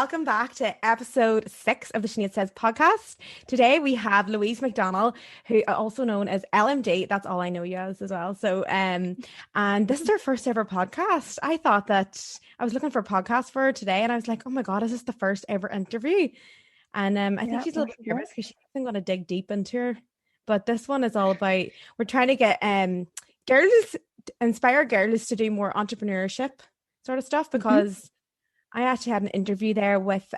welcome back to episode 6 of the Sinead Says podcast. Today we have Louise Mc Donnell, who are also known as LMD. That's all I know you as well. So, and this is our first ever podcast. I thought that I was looking for a podcast for her today, and I was like, oh my God, is this the first ever interview? And I think she's a little bit nervous because she isn't going to dig deep into her. But this one is all about, we're trying to get inspire girls to do more entrepreneurship sort of stuff, because I actually had an interview there with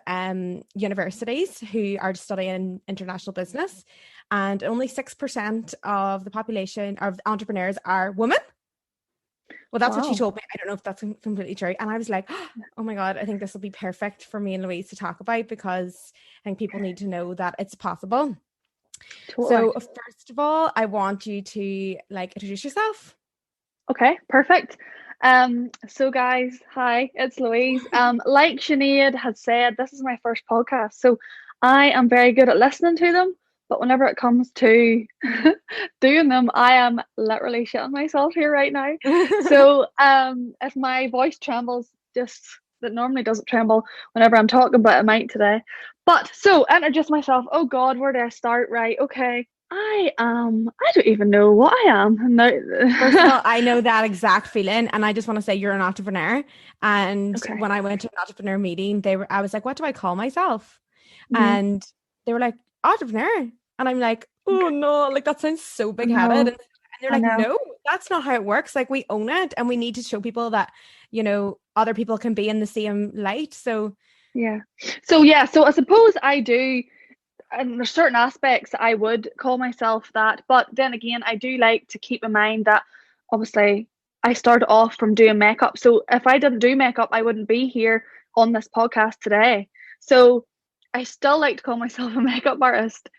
universities who are studying international business, and only 6% of the population of entrepreneurs are women. Well, that's what she told me. I don't know if that's completely true. And I was like, oh my God, I think this will be perfect for me and Louise to talk about, because I think people need to know that it's possible. Totally. So first of all, I want you to introduce yourself. Okay, perfect. So guys, hi, it's Louise. Like Sinead had said, this is my first podcast, so I am very good at listening to them, but whenever it comes to doing them, I am literally shitting myself here right now. So if my voice trembles, just that normally doesn't tremble whenever I'm talking, but it might today. But so introduce myself. Oh God, where do I start? Right, okay. I don't even know what I am. No. First of all, I know that exact feeling, and I just want to say you're an entrepreneur. And when I went to an entrepreneur meeting, I was like, what do I call myself? And they were like, entrepreneur. And I'm like, oh no, like that sounds so big headed. And they're like, no, that's not how it works. Like, we own it, and we need to show people that, you know, other people can be in the same light. So so I suppose I do. And there's certain aspects that I would call myself that, but then again, I do like to keep in mind that obviously I started off from doing makeup. So if I didn't do makeup, I wouldn't be here on this podcast today. So I still like to call myself a makeup artist,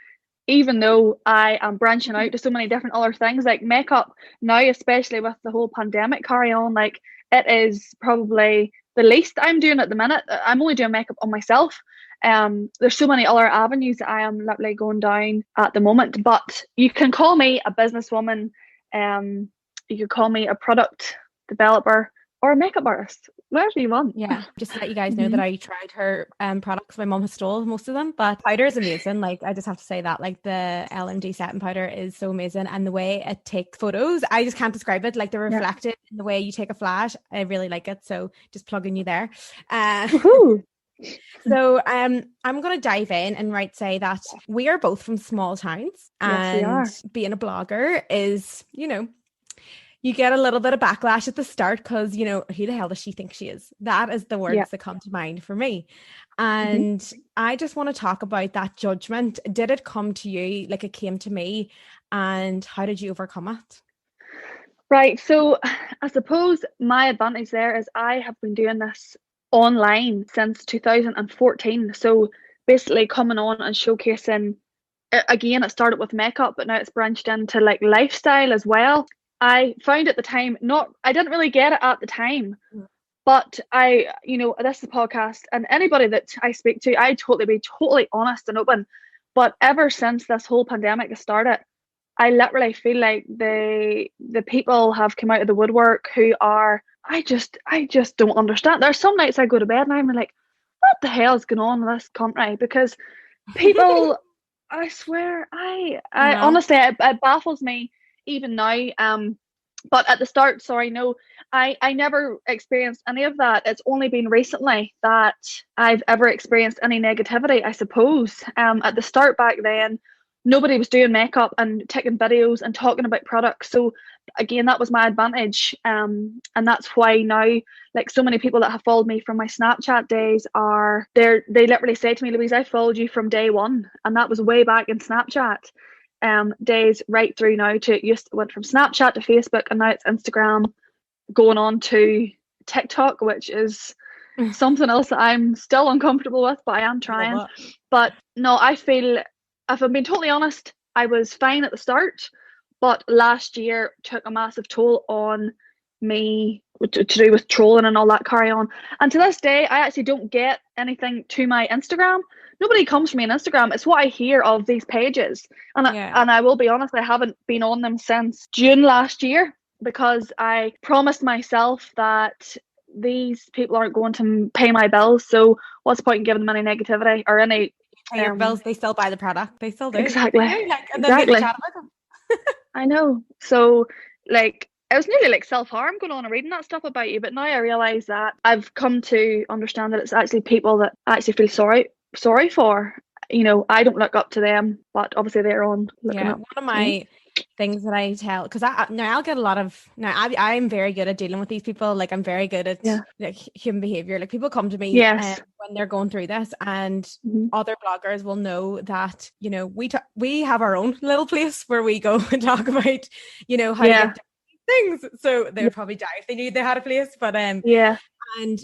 even though I am branching out to so many different other things. Like makeup now, especially with the whole pandemic carry on, like it is probably the least I'm doing at the minute. I'm only doing makeup on myself. There's so many other avenues that I am literally going down at the moment, but you can call me a businesswoman, you could call me a product developer or a makeup artist, whatever you want. Yeah, just to let you guys know that I tried her products. My mom has stole most of them, but powder is amazing. Like, I just have to say that, like, the LMD setting powder is so amazing, and the way it takes photos, I just can't describe it. Like, the reflected in the way you take a flash, I really like it. So just plugging you there. So I'm going to dive in and say that we are both from small towns, and being a blogger is, you know, you get a little bit of backlash at the start because, you know, who the hell does she think she is? That is the words that come to mind for me. And I just want to talk about that judgment. Did it come to you like it came to me, and how did you overcome it? Right. So I suppose my advantage there is I have been doing this online since 2014. So basically coming on and showcasing, again, it started with makeup, but now it's branched into like lifestyle as well. I found at the time, I didn't really get it at the time, but this is a podcast, and anybody that I speak to, I be totally honest and open. But ever since this whole pandemic has started, I literally feel like the people have come out of the woodwork who are, I just don't understand. There's some nights I go to bed and I'm like, what the hell is going on in this country? Because people, I swear, I honestly, it baffles me even now. But at the start, I never experienced any of that. It's only been recently that I've ever experienced any negativity, I suppose. At the start back then, nobody was doing makeup and taking videos and talking about products. So again, that was my advantage. And that's why now, like, so many people that have followed me from my Snapchat days they literally say to me, Louise, I followed you from day one. And that was way back in Snapchat days, right through now went from Snapchat to Facebook, and now it's Instagram, going on to TikTok, which is something else that I'm still uncomfortable with, but I am trying. But no, I feel, if I'm being totally honest, I was fine at the start, but last year took a massive toll on me to do with trolling and all that carry on. And to this day, I actually don't get anything to my Instagram. Nobody comes to me on Instagram. It's what I hear of these pages. And I will be honest, I haven't been on them since June last year, because I promised myself that these people aren't going to pay my bills, so what's the point in giving them any negativity or any Pay your bills, they still buy the product. They still do. exactly, They do, like, and then we have a chat about them. I know. So like it was nearly like self-harm going on and reading that stuff about you, but now I realise that I've come to understand that it's actually people that I actually feel sorry for. You know, I don't look up to them, but obviously they're on looking up. One of my things that I tell, because I'll get a lot of, I'm very good at dealing with these people. Like, I'm very good at like human behavior. Like, people come to me when they're going through this, and other bloggers will know that, you know, we have our own little place where we go and talk about, you know, how to get things. So they would probably die if they knew they had a place, but and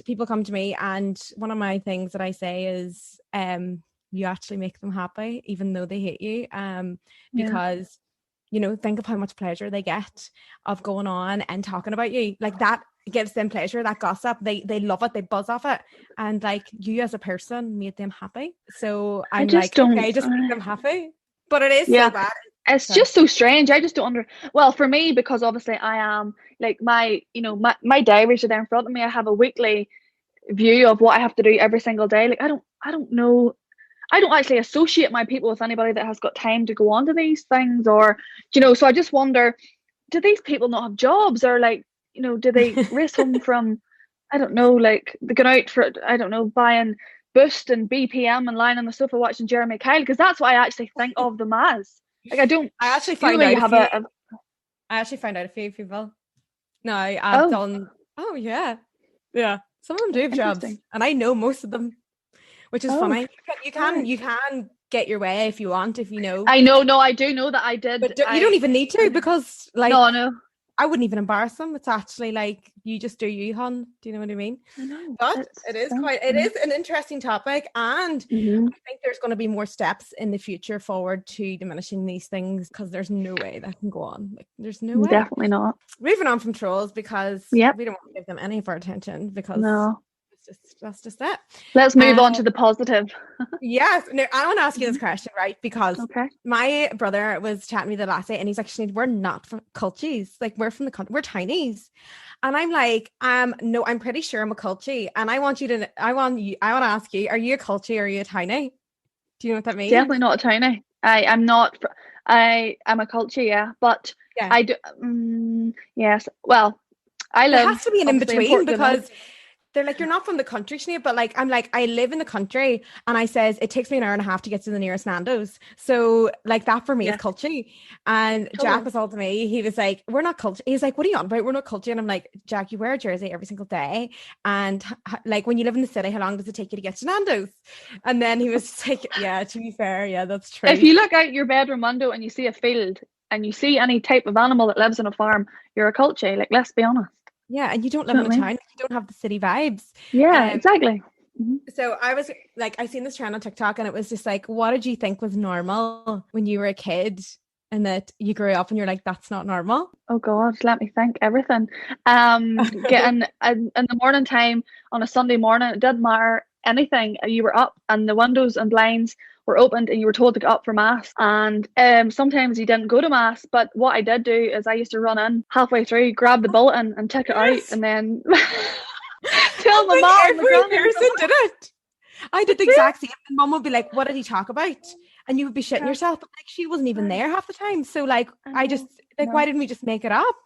people come to me, and one of my things that I say is you actually make them happy even though they hate you, because you know, think of how much pleasure they get of going on and talking about you. Like, that gives them pleasure, that gossip. They love it, they buzz off it, and like, you as a person made them happy. So I'm like, okay, just make them happy. But it is so bad. It's just so strange. I just don't well, for me, because obviously I am like my diaries are there in front of me. I have a weekly view of what I have to do every single day. Like, I don't know. I don't actually associate my people with anybody that has got time to go on to these things, or, you know, so I just wonder, do these people not have jobs, or like, you know, do they race home from, I don't know, like they go out for, I don't know, buying Boost and BPM and lying on the sofa watching Jeremy Kyle, because that's what I actually think of them as. Like, I actually find out a few people. No, I've done. Oh yeah. Some of them do have jobs, and I know most of them, which is funny. You can get your way if you want, if you know. I know. No, I do know that I did. But you don't even need to, because like, no. I wouldn't even embarrass them. It's actually like, you just do you, hon. Do you know what I mean? I know. But it is an interesting topic, and I think there's going to be more steps in the future forward to diminishing these things, because there's no way that can go on. Like, there's no way. Definitely not. Moving on from trolls, because we don't want to give them any of our attention, because that's just it. Let's move on to the positive. Yes. Now, I want to ask you this question, right? Because my brother was chatting to me the last day, and he's like, Sinead, we're not from culties. Like, we're from the country. We're tinies. And I'm like, no, I'm pretty sure I'm a cultie. And I want to ask you, are you a cultie or are you a tiny? Do you know what that means? Definitely not a tiny. I'm not. I'm a cultie, but I do. Yes. Well, I live. There has to be an in between, because they're like, you're not from the country, Sinead, but like, I'm like, I live in the country, and I says it takes me an hour and a half to get to the nearest Nando's. So like, that for me is culty. And Jack was all to me, he was like, we're not culty. He's like, what are you on about? We're not culty. And I'm like, Jack, you wear a jersey every single day, and like, when you live in the city, how long does it take you to get to Nando's? And then he was just like, yeah, to be fair, that's true. If you look out your bedroom window and you see a field and you see any type of animal that lives on a farm, you're a culty. Like, let's be honest. Yeah, and you don't live in a town. You don't have the city vibes. Yeah, exactly. So I was like, I seen this trend on TikTok, and it was just like, what did you think was normal when you were a kid, and that you grew up and you're like, that's not normal? Oh God, let me think. Everything. Getting in the morning time on a Sunday morning, it didn't matter anything. You were up and the windows and blinds were opened, and you were told to get up for mass. And sometimes you didn't go to mass, but what I did do is I used to run in halfway through, grab the bulletin and take it out, and then tell my mom. Every person did it. I did the exact same. And mom would be like, what did he talk about? And you would be shitting yourself, but like, she wasn't even there half the time. So like, I just like, why didn't we just make it up?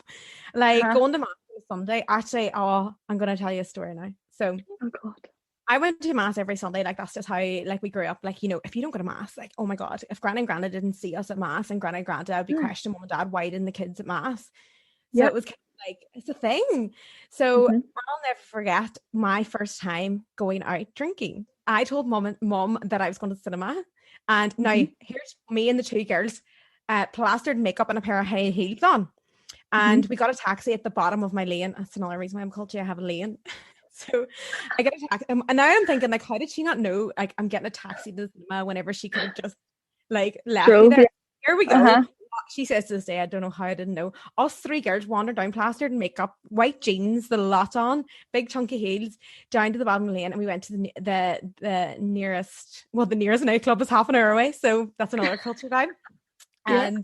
Like, going to mass on Sunday. Actually, I'm gonna tell you a story now. So, oh God, I went to mass every Sunday. Like, that's just how like we grew up. Like, you know, if you don't go to mass, like, oh my God, if Granny and Granda didn't see us at mass, and Granny and Granda would be questioning mom and dad, why didn't the kids at mass? So it was kind of like, it's a thing. So I'll never forget my first time going out drinking. I told mom that I was going to the cinema, and now here's me and the two girls, plastered makeup and a pair of high heels on, and we got a taxi at the bottom of my lane. That's another reason why I'm culty. I have a lane. So I get a taxi, and now I'm thinking, like, how did she not know, like, I'm getting a taxi to the cinema whenever she could have just like left me there? Here we go. She says to this day, I don't know how I didn't know. Us three girls wandered down, plastered in makeup, white jeans, the lot on, big chunky heels, down to the bottom of the lane, and we went to the nearest nightclub was half an hour away. So that's another culture vibe. And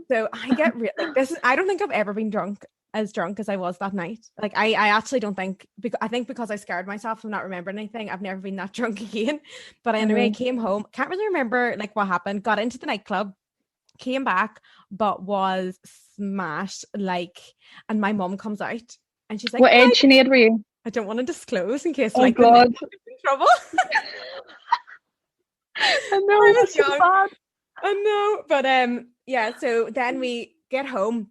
so I get like this. I don't think I've ever been drunk as drunk as I was that night. Like I actually don't think, I think because I scared myself from not remembering anything, I've never been that drunk again. But anyway, I came home, can't really remember like what happened, got into the nightclub, came back, but was smashed, like, and my mom comes out and she's like, what age, Sinead, were you? I don't want to disclose in case Oh like God. the in trouble. I know, that's so bad. I know, but yeah, so then we get home.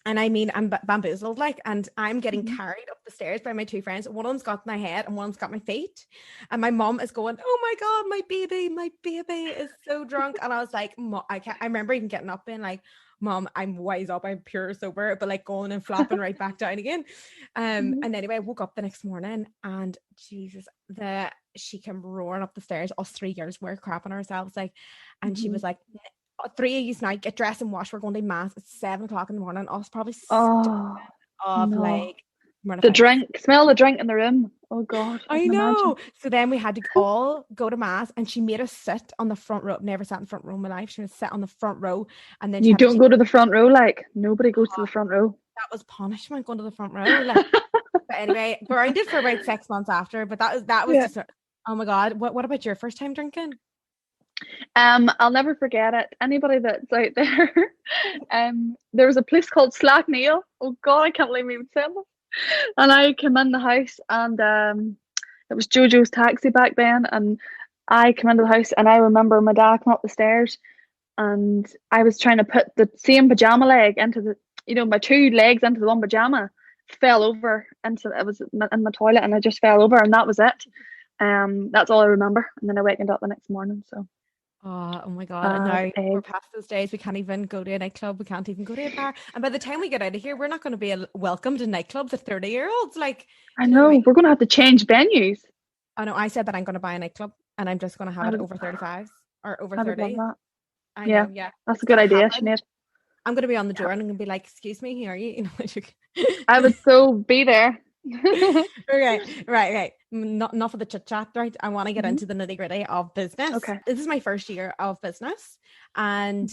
And I mean, I'm bamboozled, like, and I'm getting carried up the stairs by my two friends. One of them's got my head and one of them's got my feet. And my mom is going, oh my God, my baby is so drunk. And I was like, I remember even getting up being like, Mom, I'm wise up, I'm pure sober, but like going and flopping right back down again. And anyway, I woke up the next morning and Jesus, she came roaring up the stairs. Us 3 years were crapping ourselves, like, and she was like, 3 of you now get dressed and wash. We're going to mass at 7 o'clock in the morning. Us probably like the drink, smell the drink in the room. Oh God, I know. Imagine. So then we had to all go to mass, and she made us sit on the front row. I've never sat in the front row in my life. She was sit on the front row, and then you don't go to the front row. Like nobody goes to the front row. That was punishment, going to the front row. Like, but anyway, grounded for about 6 months after. But that was just, oh my God. What about your first time drinking? I'll never forget it. Anybody that's out there, there was a place called Slackneil. Oh God, I can't believe we would say this. And I came in the house, and it was Jojo's taxi back then. And I came into the house, and I remember my dad coming up the stairs, and I was trying to put the same pajama leg into the, my two legs into the one pajama, fell over into it was in the toilet, and I just fell over, and that was it. That's all I remember. And then I wakened up the next morning. So. Oh my God. And now we're past those days. We can't even go to a nightclub. We can't even go to a bar. And by the time we get out of here, we're not going to be welcomed in nightclubs at 30-year-olds. Like, I know, we're going to have to change venues. I know. I said that I'm going to buy a nightclub and I'm just going to have it over 35s or over 30. Love that. I know, yeah. That's a good idea, Sinead. I'm going to be on the door and I'm going to be like, excuse me, here are you? I would so be there. Okay, right. Not for the chit chat, right? I want to get into the nitty gritty of business. Okay. This is my first year of business, and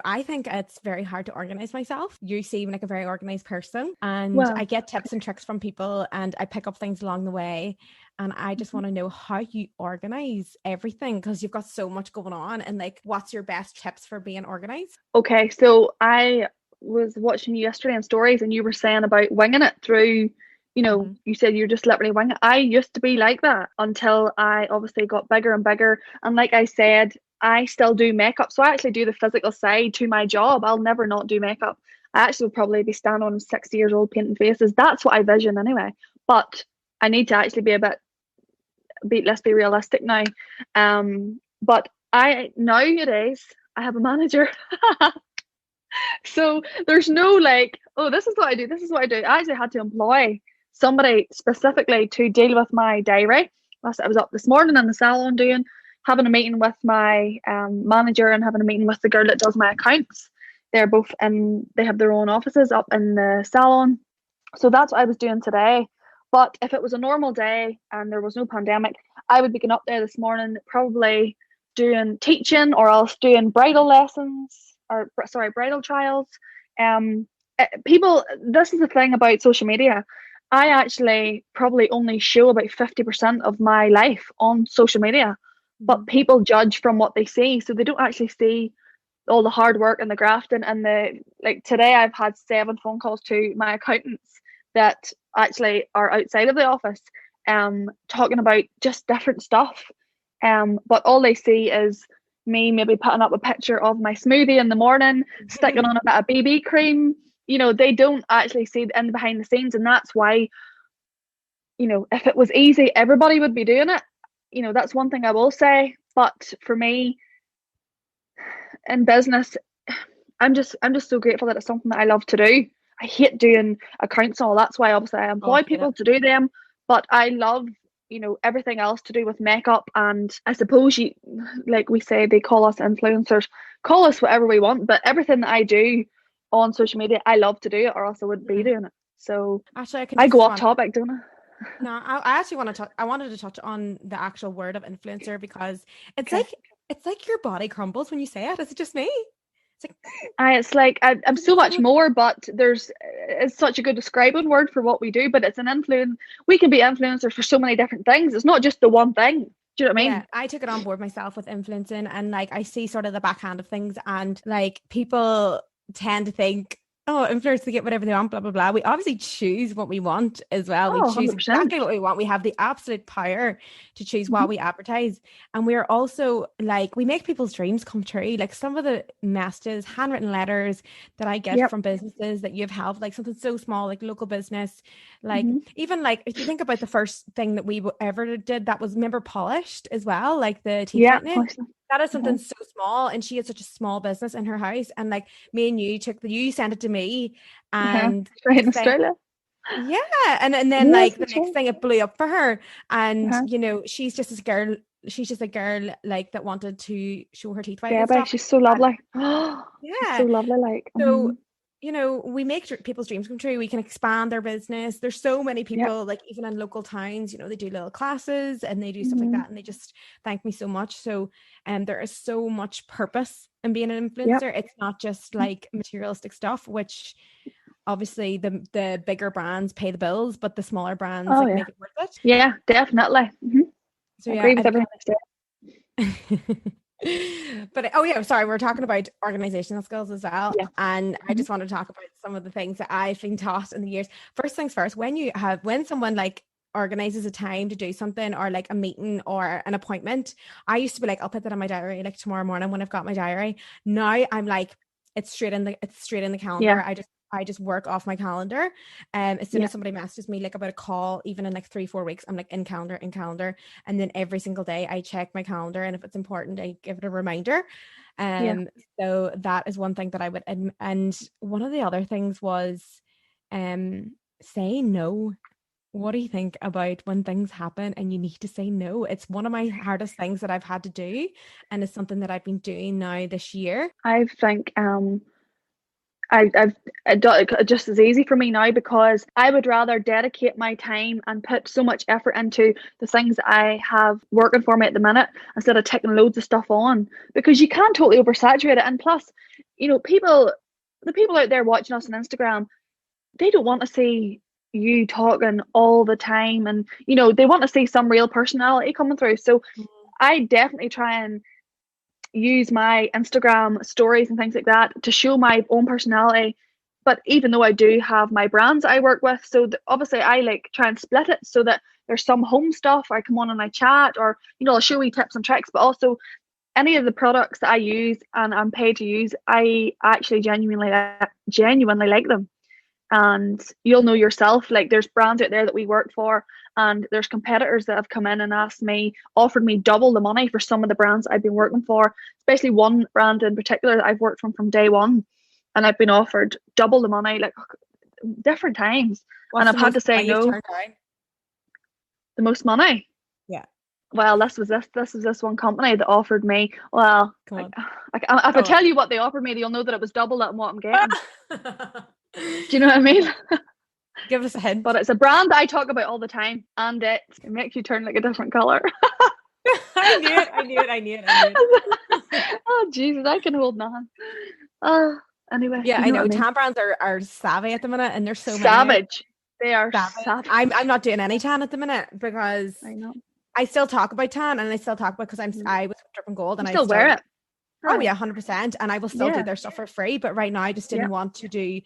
I think it's very hard to organize myself. You seem like a very organized person, and I get tips and tricks from people, and I pick up things along the way. And I just want to know how you organize everything, because you've got so much going on, and like, what's your best tips for being organized? Okay, so I was watching you yesterday on stories, and you were saying about winging it through. You said you're just literally winging it. I used to be like that until I obviously got bigger and bigger. And like I said, I still do makeup. So I actually do the physical side to my job. I'll never not do makeup. I actually would probably be standing on 60 years old painting faces. That's what I vision anyway. But I need to actually be let's be realistic now. But nowadays, I have a manager. So there's no like, oh, this is what I do. This is what I do. I actually had to employ somebody specifically to deal with my diary. I was up this morning in the salon having a meeting with my manager and having a meeting with the girl that does my accounts. They're both they have their own offices up in the salon. So that's what I was doing today. But if it was a normal day and there was no pandemic, I would be getting up there this morning probably doing teaching or else doing bridal lessons or bridal trials. This is the thing about social media. I actually probably only show about 50% of my life on social media, but people judge from what they see. So they don't actually see all the hard work and the grafting and today I've had 7 phone calls to my accountants that actually are outside of the office, talking about just different stuff. But all they see is me maybe putting up a picture of my smoothie in the morning, sticking on a bit of BB cream. They don't actually see the behind the scenes, and that's why, if it was easy, everybody would be doing it. That's one thing I will say. But for me, in business, I'm just so grateful that it's something that I love to do. I hate doing accounts and all. That's why obviously I employ people to do them. But I love, everything else to do with makeup. And I suppose like we say, they call us influencers, call us whatever we want. But everything that I do on social media, I love to do it, or else I wouldn't be doing it. So actually, I go off topic, don't I? No, I actually want to talk. I wanted to touch on the actual word of influencer, because it's like your body crumbles when you say it. Is it just me? It's like I'm so much more, but it's such a good describing word for what we do. But it's an influence. We can be influencers for so many different things. It's not just the one thing. Do you know what I Yeah, mean? I took it on board myself with influencing, and like I see sort of the backhand of things, and like people tend to think, oh, influencers get whatever they want, blah blah blah. We obviously choose what we want as well. We Oh, choose 100%. exactly what we want. We have the absolute power to choose what we advertise, and we're also like we make people's dreams come true. Like some of the messages, handwritten letters that I get Yep. from businesses that you've helped, like something so small, like local business, like Mm-hmm. even like if you think about the first thing that we ever did, that was remember polished as well, like the teeth Yeah. whitening. That is something so small, and she had such a small business in her house, and like me and you sent it to me, and Right in next thing, Australia. yeah, and then Yes, like the that's next right. thing it blew up for her, and Uh-huh. you know she's just a girl like that wanted to show her teeth white Yeah, and but stuff, she's so and lovely. Oh, she's so yeah, lovely. Like, so, you know, we make people's dreams come true. We can expand their business. There's so many yep. people, like even in local towns, you know, they do little classes and they do stuff like Mm-hmm. that. And they just thank me so much. So, there is so much purpose in being an Yep. influencer. It's not just like materialistic stuff, which obviously the bigger brands pay the bills, but the smaller brands Oh, like yeah. make it worth it. Yeah, definitely. So I yeah, agree with everything I said. but oh yeah, sorry, we're talking about organizational skills as well, Yeah. and I Mm-hmm. just want to talk about some of the things that I've been taught in the years. First things first, when someone like organizes a time to do something, or like a meeting or an appointment, I used to be like, I'll put that in my diary like tomorrow morning when I've got my diary. Now I'm like, it's straight in the calendar. Yeah. I just work off my calendar. As soon Yeah. as somebody messages me like about a call, even in like 3-4 weeks, I'm like in calendar, and then every single day I check my calendar, and if it's important, I give it a reminder. Yeah. So that is one thing that I would, and one of the other things was, say no. What do you think about when things happen and you need to say no? It's one of my hardest things that I've had to do, and it's something that I've been doing now this year. I think I've done it just as easy for me now, because I would rather dedicate my time and put so much effort into the things that I have working for me at the minute, instead of taking loads of stuff on, because you can't totally oversaturate it. And plus, the people out there watching us on Instagram, they don't want to see you talking all the time, and they want to see some real personality coming through. So I definitely try and use my Instagram stories and things like that to show my own personality. But even though I do have my brands I work with, so obviously I like try and split it so that there's some home stuff I come on and I chat, or I'll show you tips and tricks, but also any of the products that I use and I'm paid to use, I actually genuinely like them. And you'll know yourself, like there's brands out there that we work for, and there's competitors that have come in and offered me double the money for some of the brands I've been working for, especially one brand in particular that I've worked from day one, and I've been offered double the money, like different times, and What's I've the had to most say money you've no. turned down? The most money, Yeah, well, this was this one company that offered me, well, come on. if I Oh. tell you what they offered me, you'll know that it was double that what I'm getting. Well. Do you know what I mean? Give us a But hint. it's a brand I talk about all the time, and it makes you turn like a different color. I knew it. I knew it. I knew it. I knew it. Oh Jesus, I can hold nothing. Oh, anyway, Yeah, you I know what I know. mean. Tan brands are savvy at the minute, and there's so many of Savage. They are them. savage. I'm not doing any tan at the minute because I know. I still talk about tan, and I still talk about because I was dripping gold, You and I still wear still, it. oh Right. yeah, 100%, and I will still do Yeah. their stuff for free. But right now, I just Yeah. didn't want to do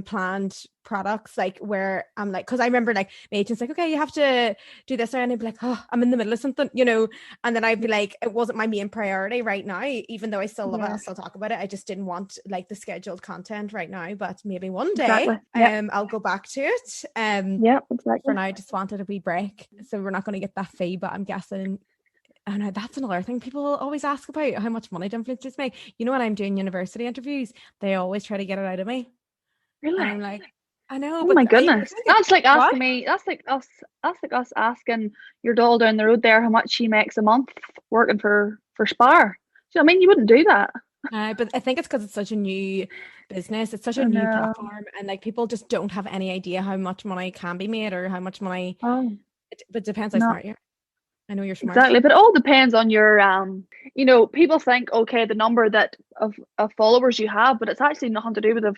planned products, like where I'm like, because I remember like my agent's like, okay, you have to do this, and I'd be like, oh, I'm in the middle of something, and then I'd be like, it wasn't my main priority right now, even though I still love it, Yeah. I'll still talk about it. I just didn't want like the scheduled content right now, but maybe one day Exactly. Yeah. I'll go back to it. Yeah. For Exactly. now I just wanted a wee break, so we're not going to get that fee, but I'm guessing. I know that's another thing people always ask about, how much money do influencers make. When I'm doing university interviews, they always try to get it out of me. And Really? I'm like, I know, Oh but my goodness. That's like what? asking me. That's like us. That's like us asking your doll down the road there how much she makes a month working for Spar. Do you know what I mean? You wouldn't do that. But I think it's because it's such a new business. It's such a I new know. platform, and like people just don't have any idea how much money can be made or how much money. Oh, But it depends how no. smart you are. I know you're smart. Exactly, but it all depends on your you know, people think, okay, the number that of followers you have, but it's actually nothing to do with the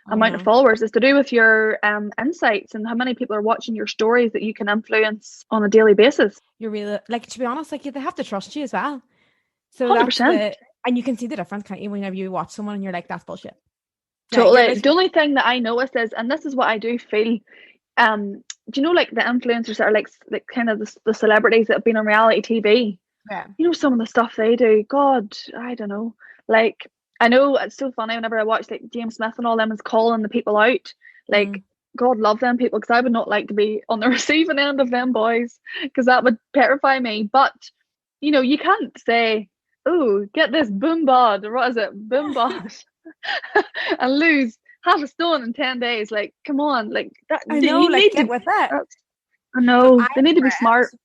Oh amount of no. followers. It's to do with your insights and how many people are watching your stories that you can influence on a daily basis. You're really, like, to be honest, like, they have to trust you as well. So that's 100%. the, and you can see the difference, can't you, whenever you watch someone and you're like, that's bullshit. Like, you're Totally. The literally, only thing that I noticed is, and this is what I do feel, do you know, like the influencers that are like kind of the celebrities that have been on reality TV? yeah. You know, some of the stuff they do, God, I don't know. Like, I know it's so funny whenever I watch like James Smith and all them is calling the people out. Like, Mm. God love them people, because I would not like to be on the receiving end of them boys, because that would petrify me. But you know, you can't say, "Oh, get this boom bod," or what is it, boom bod, and lose half a stone in 10 days. Like, come on, like that. I know, You like, need get to. with it. That's, I So I know have they need a to be smart. friend,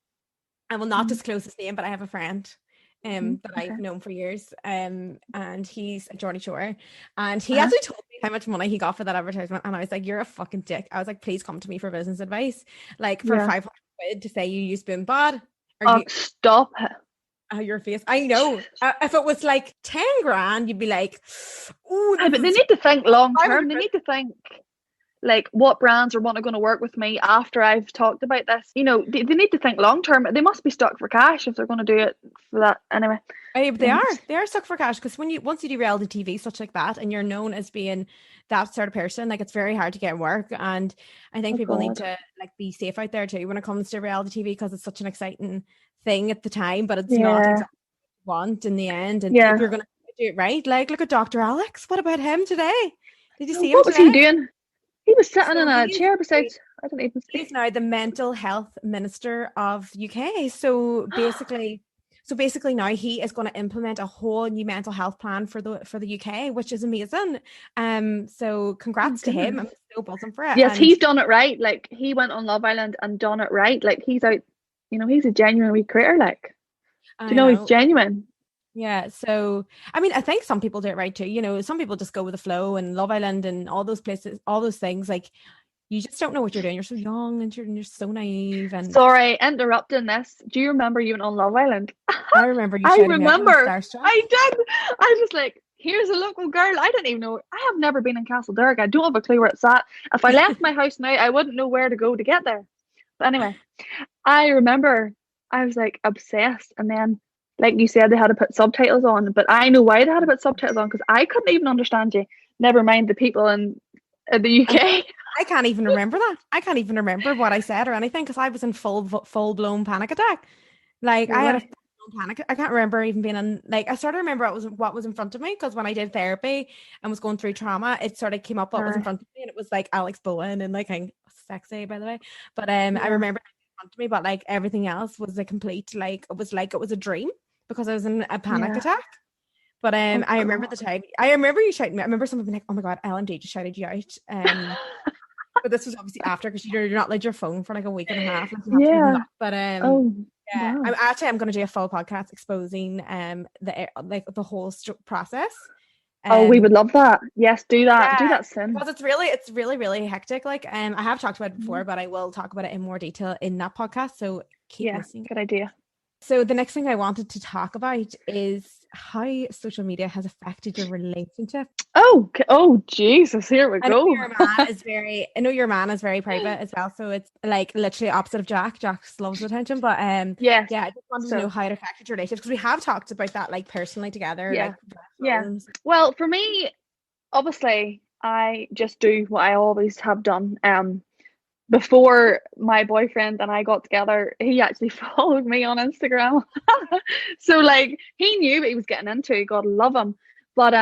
I will not Mhm, disclose his name, but I have a friend that okay. I've known for years. And he's a Geordie Shore. And he Uh-huh. actually told me how much money he got for that advertisement. And I was like, you're a fucking dick. I was like, please come to me for business advice. Like, for Yeah. 500 quid to say you use Boom Bod, or Oh, you, stop it. your face. I know. If it was like 10 grand, you'd be like, oh, Aye, this but they is need to think long 500 term. They quid. need to think like what brands are going to work with me after I've talked about this. You know, they need to think long term. They must be stuck for cash if they're going to do it for that. Anyway, But yeah. they are stuck for cash, because once you do reality TV, such like that, and you're known as being that sort of person, like, it's very hard to get work. And I think Oh people need God. to, like, be safe out there too when it comes to reality TV, because it's such an exciting thing at the time, but it's not Yeah. exactly what you want in the end. And if Yeah. you're gonna do it right, like, look at Dr. Alex. What about him today? Did you Oh, see him what was he today? doing? He was sitting So in a chair beside. I don't even he's see. now the mental health minister of UK. So basically now he is going to implement a whole new mental health plan for the UK, which is amazing. So Oh my congrats to him. goodness. I'm so buzzing for it. Yes, And he's done it right. Like he went on Love Island and done it right. Like he's out. You know, he's a genuine wee creator. Like, do you I know he's know. genuine? Yeah, so I mean, I think some people do it right too. Some people just go with the flow, and Love Island and all those places, all those things. Like, you just don't know what you're doing. You're so young, and you're so naive. And Sorry, interrupting this. Do you remember you went on Love Island? I remember you I shouting me out. I was remember. starstruck. I did. I was just like, here's a local girl. I didn't even know. I have never been in Castle Derg. I don't have a clue where it's at. If I left my house now, I wouldn't know where to go to get there. But anyway, I remember I was like obsessed. And then, like you said, they had to put subtitles on. But I know why they had to put subtitles on, because I couldn't even understand you. Never mind the people in the And UK. I can't even remember that. I can't even remember what I said or anything, because I was in full blown panic attack. Like, I had a Really? full-blown panic. I can't remember even being in, like, I sort of remember what was in front of me, because when I did therapy and was going through trauma, it sort of came up what was in Aye. front of me, and it was like Alex Bowen and like, sexy, by the way. But I Yeah. remember it in front of me, but like everything else was a complete, like it was a dream, because I was in a panic Yeah. attack. But Oh I remember the God. time. I remember you shouting. I remember someone being like, "Oh my God, LMD just shouted you out." But this was obviously after, because you're not allowed your phone for like a week and a half. Like, you have to leave them Yeah. up. But Oh, yeah, wow. I'm going to do a full podcast exposing the whole process. Oh, we Um would love that. Yes, do that. Do yeah, that soon. because it's really hectic. Like, I have talked about it before, Mhm. but I will talk about it in more detail in that podcast. So keep Yeah, listening. good idea. So the next thing I wanted to talk about is how social media has affected your relationship. Oh, oh, Jesus, here we go. I know your man is very private as well. So it's like literally opposite of Jack. Jack loves attention. But Yes. yeah, I just wanted to know So, how it affected your relationship, because we have talked about that, like, personally together, yeah. like Yeah. phones. Well, for me, obviously, I just do what I always have done. Before my boyfriend and I got together, he actually followed me on Instagram. So like he knew what he was getting into, God love him. But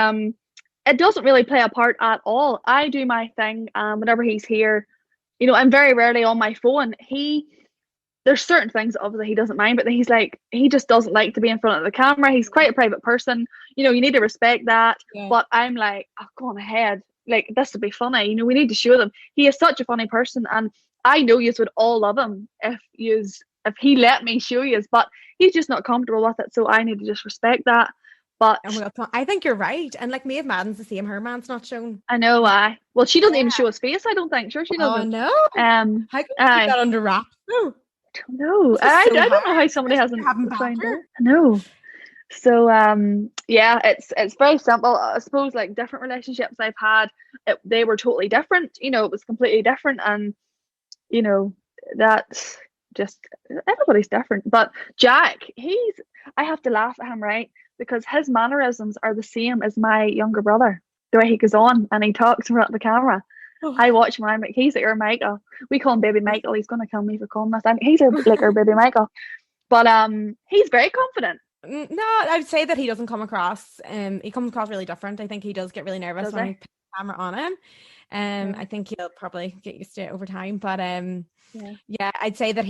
it doesn't really play a part at all. I do my thing, whenever he's here. You know, I'm very rarely on my phone. There's certain things obviously he doesn't mind, but he's like, he just doesn't like to be in front of the camera. He's quite a private person. You know, you need to respect that. Yeah. But I'm like, oh, go on ahead. Like, this would be funny. You know, we need to show them. He is such a funny person, and I know you would all love him if he let me show you. But he's just not comfortable with it, so I need to just respect that. But And I think you're right. And like, Maeve Madden's the same. Her man's not shown. I know I. Well, she doesn't Yeah. even show his face. I don't think. Sure, she Oh doesn't. no. Um. How can we keep Aye. that under wraps? No. don't know. It's just so I don't hard, know how somebody especially if you're hasn't having found banter. out. I know. So yeah, it's very simple. I suppose like different relationships I've had, they were totally different. You know, it was completely different, and you know that's just everybody's different. But Jack, I have to laugh at him, right? Because his mannerisms are the same as my younger brother. The way he goes on and he talks in front of the camera. Oh. I watch him and I'm like, he's like our Michael. We call him Baby Michael. He's gonna kill me for calling this. He's our baby Michael. But he's very confident. No, I'd say that he doesn't come across. He comes across really different. I think he does get really nervous Does when he? we put the camera on him. Yeah. I think he'll probably get used to it over time. But Yeah. yeah, I'd say that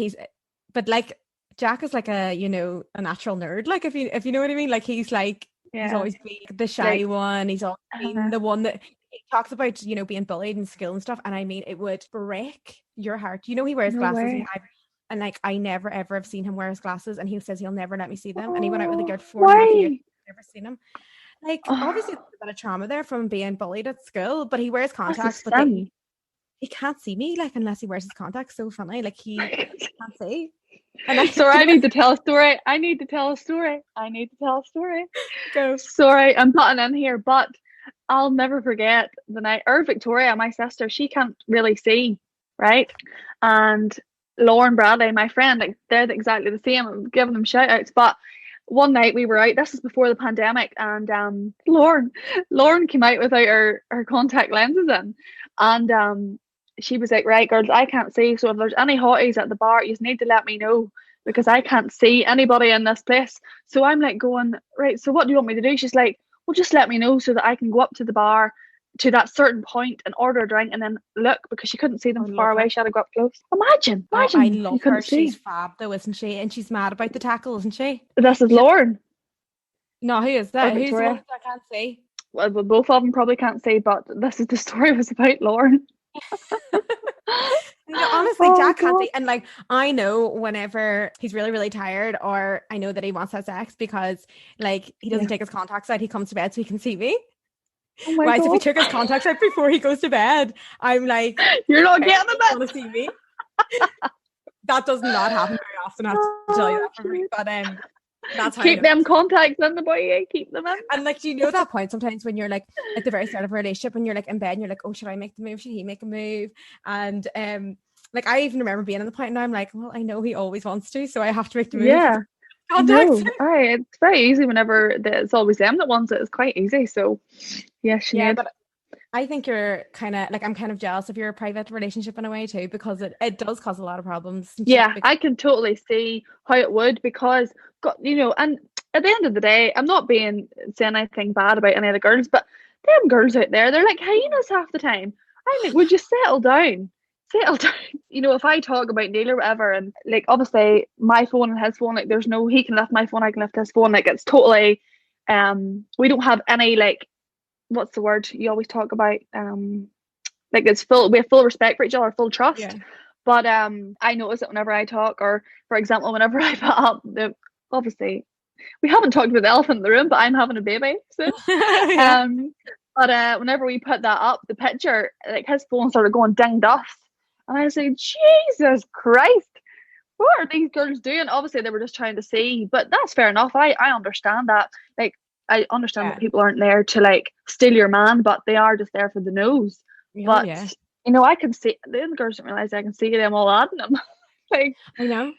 but like Jack is like a a natural nerd. Like if you know what I mean. Like he's Yeah. always been the shy one. He's always been Uh, the one that he talks about being bullied in school and stuff. And I mean, it would break your heart. He wears no glasses, way. and like I never ever have seen him wear his glasses, and he says he'll never let me see them. And he went out with a Oh, girl for 4.5 years. why? Never seen him. Like obviously Oh, there's a bit of trauma there from being bullied at school, but he wears that's a contacts, but sin. he can't see me like unless he wears his contacts. So funny, like he can't see. And I Sorry, I need to tell a story. I need to tell a story. go. Sorry, I'm butting in here, but I'll never forget the night. Victoria, my sister, she can't really see, right? And Lauren Bradley, my friend, like they're exactly the same. I'm giving them shout outs. But one night we were out, this is before the pandemic, and Lauren came out without her contact lenses in. And she was like, right, girls, I can't see. So if there's any hotties at the bar, you need to let me know because I can't see anybody in this place. So I'm like going, right, so what do you want me to do? She's like, well, just let me know so that I can go up to the bar to that certain point and order a drink and then look because she couldn't see them I far love away. her. She had to go up close. Imagine I you love her. couldn't see. She's fab though, isn't she? And she's mad about the tackle, isn't she? This is Lauren No, who is or that? Who's the one Victoria. that I can't see? Well, both of them probably can't see, but this is the story was about Lauren. Honestly, Oh Jack can't God. see. And like, I know whenever he's really, really tired, or I know that he wants to have sex because like he doesn't Yeah. take his contacts out, he comes to bed so he can see me. Oh my Whereas if he God. took his contacts out before he goes to bed, I'm like, You're not "Okay, getting you it. want to see me?" That does not happen very often, I have to tell you Oh, that for free. But that's how I keep know. them contacts in the boy. Keep them in. And like, you know that point sometimes when you're like at the very start of a relationship and you're like in bed and you're like, oh, should I make the move? Should he make a move? And like I even remember being in the point now I'm like, well, I know he always wants to, so I have to make the move. Yeah. Contacts. No, it's very easy whenever it's always them that wants it. It's quite easy. So, yeah, Yeah, Sinead. but I think you're kind of like, I'm kind of jealous of your private relationship in a way too, because it does cause a lot of problems and shit. Yeah, I can totally see how it would because, and at the end of the day, I'm not saying anything bad about any of the girls, but them girls out there, they're like hyenas half the time. I'm like, would you settle down? Settle down. If I talk about Neil or whatever, and like obviously my phone and his phone, like he can lift my phone, I can lift his phone. Like it's totally, we don't have any like, what's the word you always talk about? Like we have full respect for each other, full trust. Yeah. But I notice it whenever I talk, or for example, whenever I put up obviously we haven't talked about the elephant in the room, but I'm having a baby soon. Yeah. But whenever we put that up, the picture, like his phone started going ding dust, and I was like, Jesus Christ, what are these girls doing? Obviously, they were just trying to see, but that's fair enough. I understand that. Like, I understand Yeah. that people aren't there to like steal your man, but they are just there for the nose. Oh, But yeah. I can see the girls don't realize I can see them all adding them. Like, I know.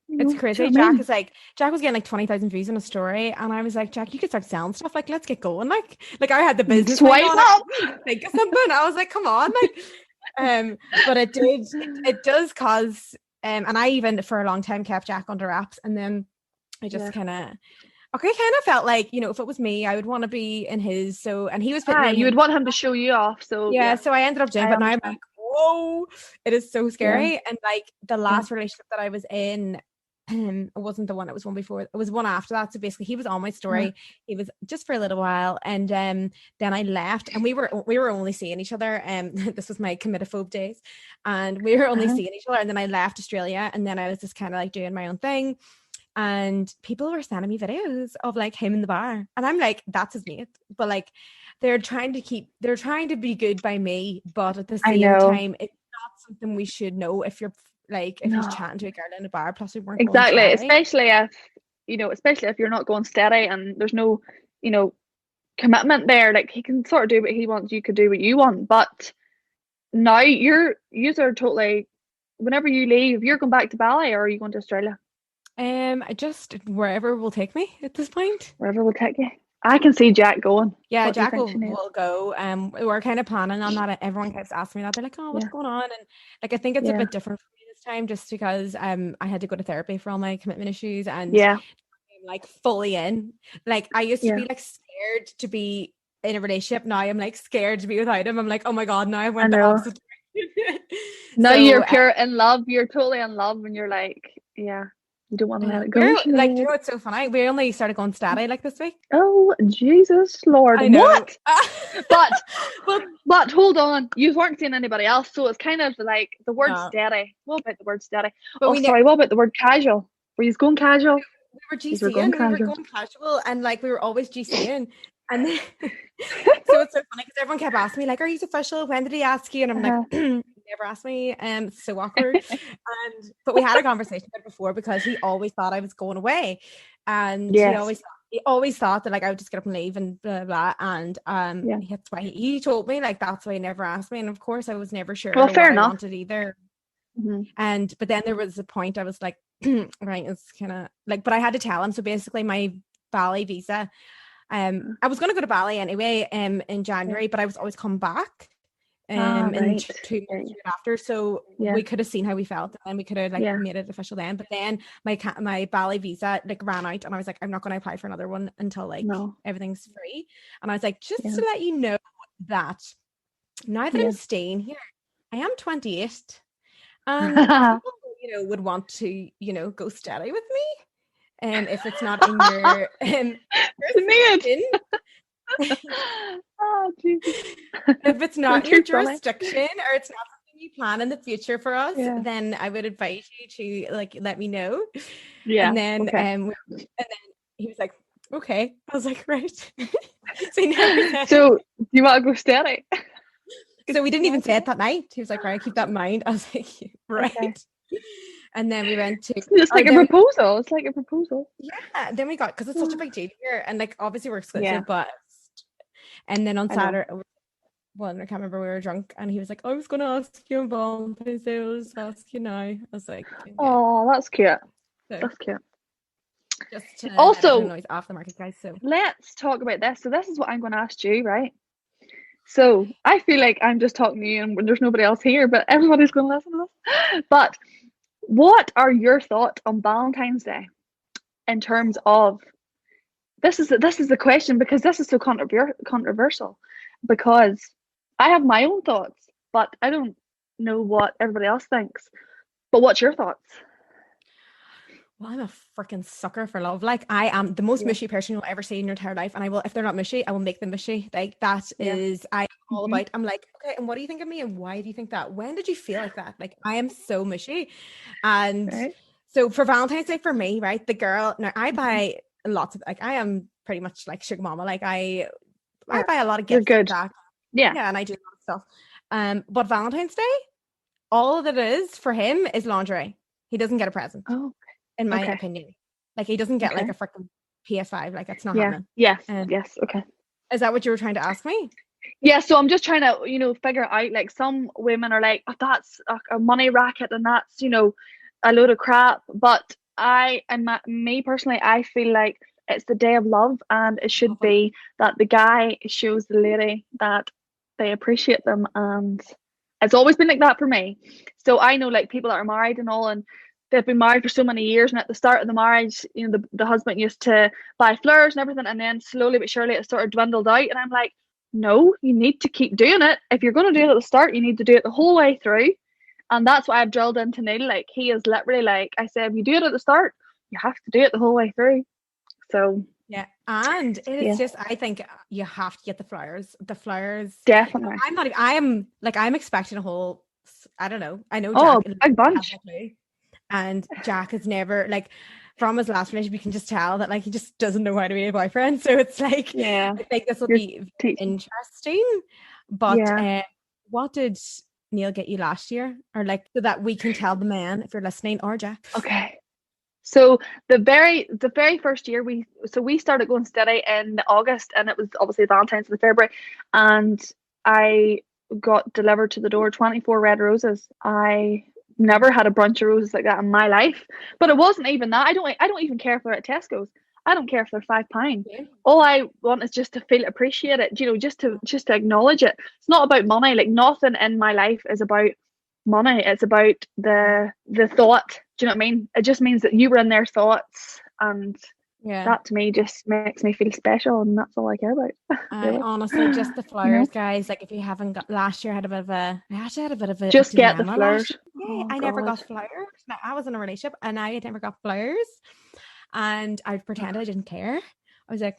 do It's you crazy. know what I mean? Jack was getting like 20,000 views on a story, and I was like, Jack, you could start selling stuff. Like, let's get going. Like I had the business mind Swipe on. up. I didn't think of something. I was like, come on, like, but it does cause, and I even for a long time kept Jack under wraps, and then I just kind of felt like, if it was me, I would want to be in his. So, and he was putting me in You his. would want him to show you off. So Yeah, so I ended up doing it, I but now I'm understand. like, whoa, it is so Yeah. scary. And like the last relationship that I was in, it wasn't the one, it was one before, it was one after that. So basically he was on my story. He was just for a little while, and then I left, and we were only seeing each other, this was my committophobe days, and we were only seeing each other, and then I left Australia, and then I was just kind of like doing my own thing, and people were sending me videos of like him in the bar, and I'm like, that's his mate, but like they're trying to be good by me, but at the same time it's not something we should know if you're like if he's No, chatting to a girl in a bar, plus we weren't going exactly. steady. Especially if you're not going steady and there's no, commitment there. Like he can sort of do what he wants, you could do what you want. But now you are totally. Whenever you leave, you're going back to Bali, or are you going to Australia? Just wherever will take me at this point. Wherever will take you. I can see Jack going. Yeah, What do you Jack think, will, Sinead? will go. We're kind of planning on that. Everyone keeps asking me that. They're like, "Oh, what's Yeah, going on?" And like, I think it's a yeah, bit different for me this time, just because I had to go to therapy for all my commitment issues, and yeah, I'm like fully in. Like, I used to yeah. be like scared to be in a relationship. Now I'm like scared to be without him. I'm like, oh my God, now I I went the know. opposite direction. Now So you're pure in love. You're totally in love, and you're like, yeah, you don't want to I let know. it go, We're like, you Sinead. know, it's so funny. We only started going steady like this week. Oh, Jesus Lord. I know. What? But Well, but hold on. You weren't seeing anybody else, so it's kind of like the word no, steady. What about the word steady? but Oh, sorry, what about the word casual? Were you going casual? we were You were going GCing, we were casual. going casual, and like we were always GCing. And then, so it's so funny because everyone kept asking me, like, are you official? When did he ask you? And I'm like, Uh-huh. never asked me. It's so awkward. But we had a conversation about it before because he always thought I was going away. And Yes. he always thought that like I would just get up and leave and blah blah. And Yeah. that's why he told me, like, that's why he never asked me. And of course I was never Well, sure fair what I enough. wanted either. Mhm. But then there was a point I was like, right, it's kind of like, but I had to tell him. So basically my Bali visa, I was going to go to Bali anyway, in Yeah. January, but I was always come back, Ah, in right. 2 months after. So Yeah. we could have seen how we felt and we could have like Yeah. made it official then. But then my Bali visa like ran out and I was like, I'm not going to apply for another one until like No. everything's free. And I was like, just Yeah. to let you know that now that I'm Yeah. staying here, I am 28. And people, would want to, go steady with me. If it's not in your Sinead. jurisdiction, Oh, Jesus. if it's You're not in your too funny. jurisdiction or it's not something you plan in the future for us, Yeah. then I would advise you to like let me know. Yeah. And then Okay. he was like, okay. I was like, right. So he never said So, do you want to go steady? so we didn't even say it that night. He was like, right, keep that in mind. I was like, right. Okay. And then we went to It's like a then proposal. It's like a proposal. then we got because it's such a big deal here, and like obviously we're Yeah, exclusive, but and then on I know. Saturday, well, I can't remember, we were drunk, and he was like, I was gonna ask you on Valentine's Day, I'll just ask you now. I was like, okay. Oh, that's cute. So That's cute. just to let everyone Also, know he's off the market, guys. So let's talk about this. So, this is what I'm going to ask you, right? So, I feel like I'm just talking to you and there's nobody else here, but everybody's going to listen to this. But what are your thoughts on Valentine's Day in terms of this is the question because this is so controversial because I have my own thoughts, but I don't know what everybody else thinks. But what's your thoughts? well, I'm a freaking sucker for love. Like I am the most Yeah. mushy person you'll ever see in your entire life. And I will, if they're not mushy, I will make them mushy. Like that Yeah. is I am all Mhm. about. I'm like, okay, and what do you think of me? And why do you think that? When did you feel like that? Like I am so mushy. And Right. so for Valentine's Day for me, right? The girl now I Mhm. buy lots of like I am pretty much like sugar mama. Like I Yeah. buy a lot of You're gifts good. for Jack. Yeah. Yeah, and I do a lot of stuff. But Valentine's Day, all that it is for him is lingerie. He doesn't get a present, Oh, in my okay. opinion. Like he doesn't get like Okay. a freaking PS5. Like that's not Yeah. happening. Yes. Yes. Okay. Is that what you were trying to ask me? Yeah, so I'm just trying to, figure out like some women are like, oh, that's a money racket and that's, a load of crap. But me personally, I feel like it's the day of love and it should be that the guy shows the lady that they appreciate them. And it's always been like that for me. So I know like people that are married and all, and they've been married for so many years. And at the start of the marriage, the husband used to buy flowers and everything. And then slowly but surely it sort of dwindled out. And I'm like, no, you need to keep doing it. If you're going to do it at the start, you need to do it the whole way through. And that's what I've drilled into Neil. Like, he is literally like, I said, if you do it at the start, you have to do it the whole way through. So, Yeah, and yeah, it's just I think you have to get the flowers. The flowers. definitely. I'm not. I am like I'm expecting a whole. I don't know. I know Oh, Jack big has bunch. no clue, and Jack has never like from his last relationship. You can just tell that like he just doesn't know how to be a boyfriend. So it's like Yeah, I think this will you're be teaching. interesting. But Yeah. what did Neil get you last year, or like so that we can tell the man if you're listening, or Jack? Okay. So the very first year we started going steady in August, and it was obviously Valentine's in February, and I got delivered to the door 24 red roses. I never had a bunch of roses like that in my life. But it wasn't even that. I don't even care if they're at Tesco's. I don't care if they're £5. Yeah. All I want is just to feel appreciated, just to acknowledge it. It's not about money. Like, nothing in my life is about money. It's about the thought. Do you know what I mean? It just means that you were in their thoughts, and Yeah. that to me just makes me feel special, and that's all I care about. I Really. honestly, just the flowers, guys. Like, if you haven't got, last year I actually had a bit of a Just get the dilemma flowers. last year. Yeah, Oh, I never got God. flowers. Now, I was in a relationship and I never got flowers, and I pretended I didn't care. I was like,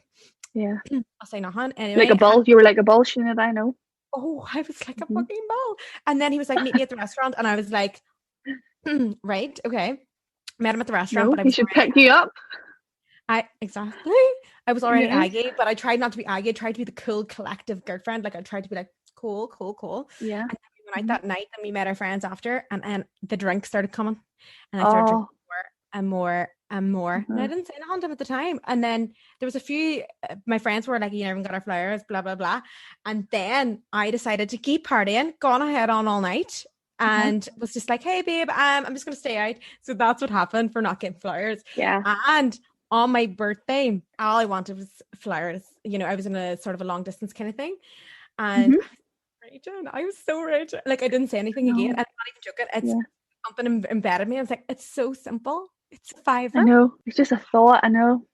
Yeah. I'll say nothing Like anyway. a bull. You were like a bull, Sinead, I know. Oh, I was like a Mhm. fucking bull. And then he was like, meet me at the restaurant, and I was like, right, okay. Met him at the restaurant, No, but I he was should already, pick you up. exactly. I was already Yes. aggy, but I tried not to be aggy. I tried to be the cool, collective girlfriend. Like, I tried to be like, cool, cool, cool. Yeah. And then we went out Mhm. that night, and we met our friends after, and the drinks started coming, and I started drinking Oh. more and more and more. And I Mhm. didn't say nothing to him at the time. And then there was a few, my friends were like, you never got our flowers, blah, blah, blah. And then I decided to keep partying, gone ahead on all night, Uh-huh. and was just like, hey, babe, I'm just going to stay out. So that's what happened for not getting flowers. Yeah. And on my birthday, all I wanted was flowers. You know, I was in a sort of a long distance kind of thing. And Mhm. raging. I was so raging. Like, I didn't say anything again. And No. I'm not even joking. It's Yeah. something embedded me. I was like, it's so simple. It's a I fiver. know. It's just a thought. I know.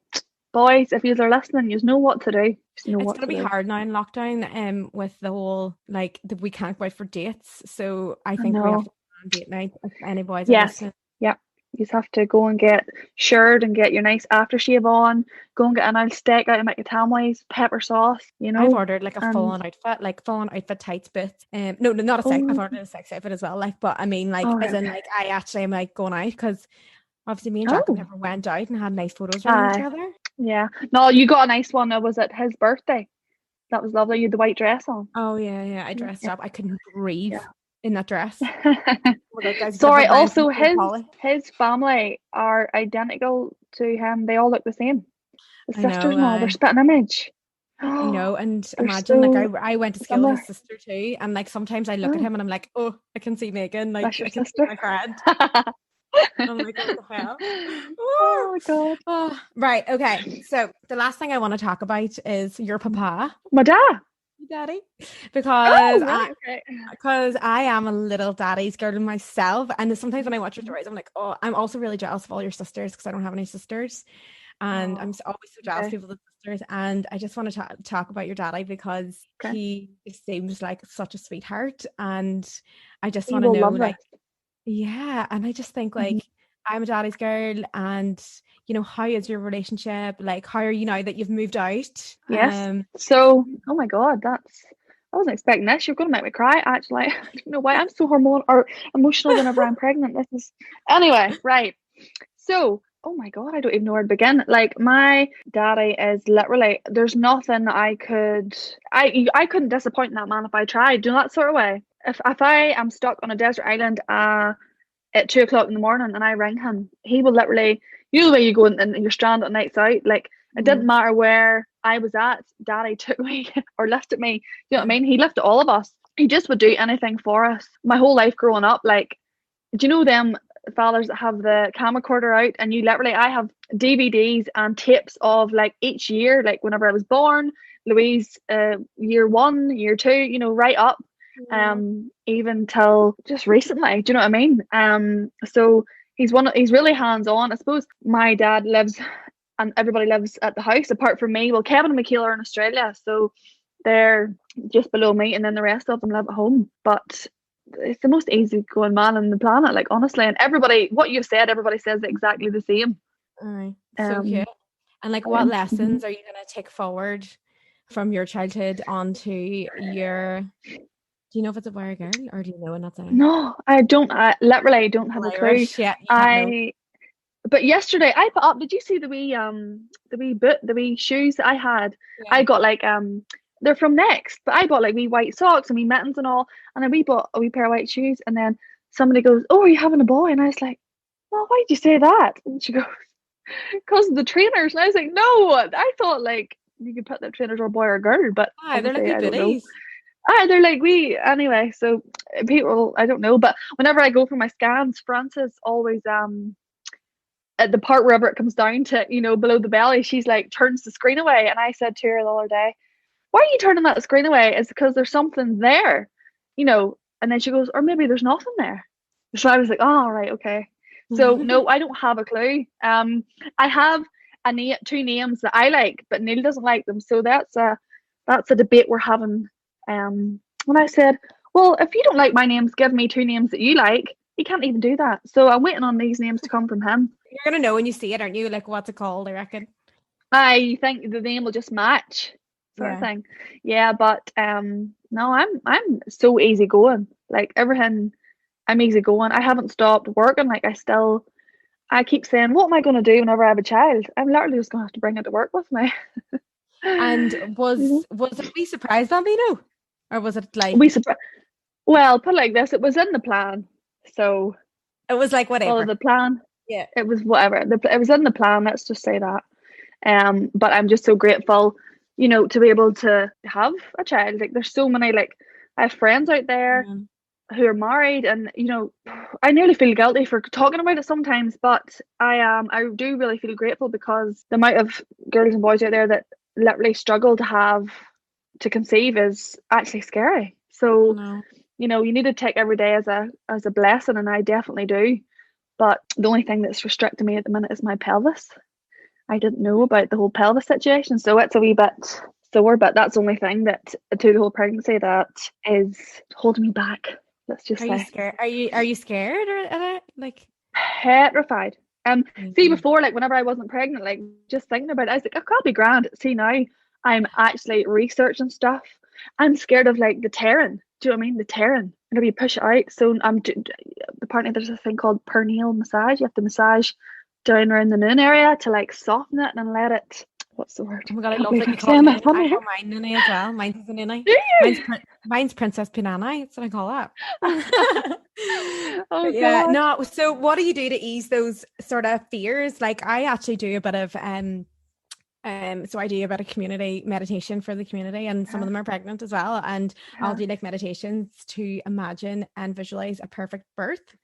Boys, if you're listening, you know what to do. Just know It's what gonna to be do. hard now in lockdown, with the whole like we can't go out for dates. So I I think we have know. to plan date night if any boys are Yes. listening. Yep. You just have to go and get shirred and get your nice aftershave on. Go and get an old steak out and make your tamales, pepper sauce, I've ordered like a And full on outfit, tights, boots. No, not a sex. I've oh, ordered a sex outfit as well. Like, but I mean, like, all as right, in, okay. like, I actually am like going out because obviously me and Jacob Oh, never went out and had nice photos running aye. together. Yeah. No, you got a nice one. It was at his birthday. That was lovely. You had the white dress on. Oh yeah. I Yeah. dressed up. I couldn't breathe Yeah. in that dress. Oh my God, guys, if you ever Sorry, buy also anything from Polly, his family are identical to him. They all look the same. The I know. sisters and all, they're spitting image. I know, Oh, and they're imagine like so I went to school with his similar. sister too, and like sometimes I look at Oh, him and I'm like, oh, I can see Megan, that's like your I can see sister. my friend. I'm like, what the hell? Oh God. Oh, right, okay. So the last thing I want to talk about is your papa, My dad. daddy, Oh, because right, okay. I am a little daddy's girl myself, and sometimes when I watch your Mhm. stories, I'm like, oh, I'm also really jealous of all your sisters because I don't have any sisters. And I'm Oh, always so jealous of okay, people with sisters. And I just want to talk about your daddy because okay. he seems like such a sweetheart. And I just He want to will know, love like, this. yeah. And I just think, Mhm. like, I'm a daddy's girl. And, you know, how is your relationship? Like, how are you now that you've moved out? Yes. So, oh my God, I wasn't expecting this. You're gonna make me cry, actually. I don't know why I'm so hormonal or emotional whenever I'm pregnant. This is anyway, right. So, oh my God, I don't even know where to begin. Like, my daddy is literally, there's nothing I couldn't disappoint that man if I tried. Do that sort of way. If I am stuck on a desert island at 2 o'clock in the morning and I ring him, he will literally, you know the way you go and you're stranded at nights out, like it didn't Mhm. matter where I was at, daddy took me or lifted me. You know what I Yeah. mean? He lifted all of us. He just would do anything for us. My whole life growing up, like, do you know them fathers that have the camcorder out and you literally, I have DVDs and tapes of like each year, like whenever I was born, Louise, year 1, year 2, right up, Yeah. even till just recently. Do you know what I mean? So he's really hands on. I suppose my dad lives and everybody lives at the house apart from me. Well, Kevin and Michaela are in Australia, so they're just below me, and then the rest of them live at home. But it's the most easygoing man on the planet, like honestly. And everybody, what you've said, everybody says exactly the same. Aye. So Um, cute. And like, about what him. lessons are you going to take forward from your childhood onto your, do you know if it's a boy or girl, or do you know and not saying? No, I don't. I literally don't have a clue. Irish, yeah, you can't know. I But yesterday I put up. Did you see the wee boot, the wee shoes that I had? Yeah. I got like they're from Next, but I bought like wee white socks and wee mittens and all, and then we bought a wee pair of white shoes, and then somebody goes, "Oh, are you having a boy?" And I was like, "Well, why'd you say that?" And she goes, "Because of the trainers." And I was like, "No, I thought like you could put the trainers or a boy or a girl, but they're like obviously good I don't know." goodies. They're like we anyway. So people, I don't know, but whenever I go for my scans, Frances always at the part wherever it comes down to, you know, below the belly, she's like turns the screen away, and I said to her the other day, "Why are you turning that screen away?" It's because there's something there, you know. And then she goes, "Or maybe there's nothing there." So I was like, "Oh, right, okay." So no, I don't have a clue. I have two names that I like, but Neil doesn't like them. So that's a debate we're having. When I said, "Well, if you don't like my names, give me two names that you like." He can't even do that. So I'm waiting on these names to come from him. You're gonna know when you see it, aren't you? Like, what's it called? I reckon. I think the name will just match, sort of thing. Yeah, but no, I'm so easygoing. Like everything, I'm easygoing. I haven't stopped working. Like I keep saying, "What am I going to do whenever I have a child?" I'm literally just going to have to bring it to work with me. And was it we surprised that, you know? Or was it like well, put it like this, it was in the plan. So it was like whatever. the plan. Yeah. It was whatever. It was in the plan, let's just say that. But I'm just so grateful, you know, to be able to have a child. Like there's so many, like I have friends out there who are married, and you know, I nearly feel guilty for talking about it sometimes, but I do really feel grateful, because the amount of girls and boys out there that literally struggle to conceive is actually scary. So you know, you need to take every day as a blessing, and I definitely do. But the only thing that's restricting me at the minute is my pelvis. I didn't know about the whole pelvis situation, so it's a wee bit sore, but that's the only thing that to the whole pregnancy that is holding me back. Let's just say. Are you scared? Are you scared or like petrified? See, before, like whenever I wasn't pregnant, like just thinking about it, I was like, "I can't be grand." See, now I'm actually researching stuff. I'm scared of like the tearing. Do you know what I mean? The tearing. Whenever you push it out. So apparently there's a thing called perineal massage. You have to massage down around the noon area to like soften it and let it. What's the word? Oh my God, I love that you call it. I call mine Nene as well. Mine's is a Nene. Mine's Princess Punani. That's what I call that. Oh yeah. God. No. So what do you do to ease those sort of fears? Like I actually do a bit of so I do a bit of community meditation for the community, and some of them are pregnant as well. And I'll do like meditations to imagine and visualize a perfect birth.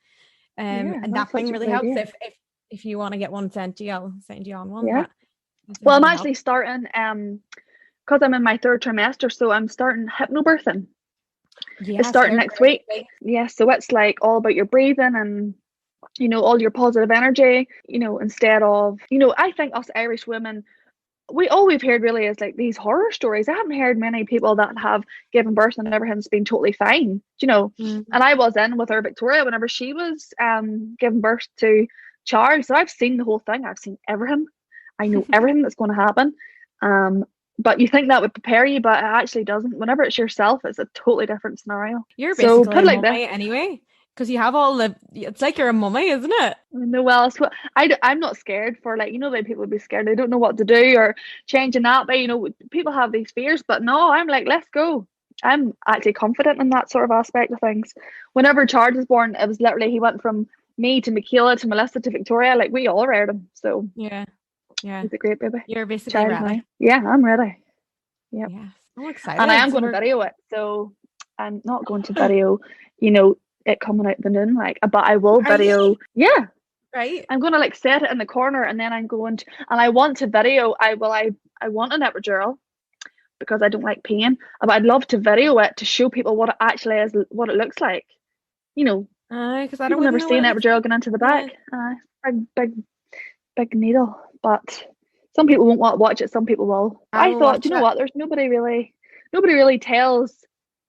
And that thing really helps. If you want to get one sent to you, I'll send you on one. Yeah. Well, I'm actually starting because I'm in my third trimester, so I'm starting hypnobirthing. It's starting next week. Yeah, so it's like all about your breathing and, you know, all your positive energy, you know, instead of, you know, I think us Irish women, all we've heard really is like these horror stories. I haven't heard many people that have given birth and everything's been totally fine, you know. And I was in with her Victoria whenever she was giving birth to Charles, so I've seen the whole thing. I've seen everything. I know everything that's going to happen. But you think that would prepare you, but it actually doesn't. Whenever it's yourself, it's a totally different scenario. You're basically a mummy anyway, because you have all the. It's like you're a mummy, isn't it? No, well, I'm not scared for, like, you know, that people would be scared. They don't know what to do or changing that. But you know, people have these fears, but no, I'm like, let's go. I'm actually confident in that sort of aspect of things. Whenever Charles was born, it was literally he went from me to Michaela to Melissa to Victoria. Like we all reared him. So yeah. He's a great baby. You're basically ready. Now. Yeah, I'm ready. Yep. Yes. I'm excited. And I am going to video it. So I'm not going to video, you know, it coming out the noon, like, but I will video. Yeah. Right. I'm going to like set it in the corner, and then I'm going to, and I want to video. I want an epidural because I don't like pain, but I'd love to video it to show people what it actually is, what it looks like. You know, because I've never seen an epidural going into the back. Big needle. But some people won't watch it, some people will. I thought, you know what, there's nobody really tells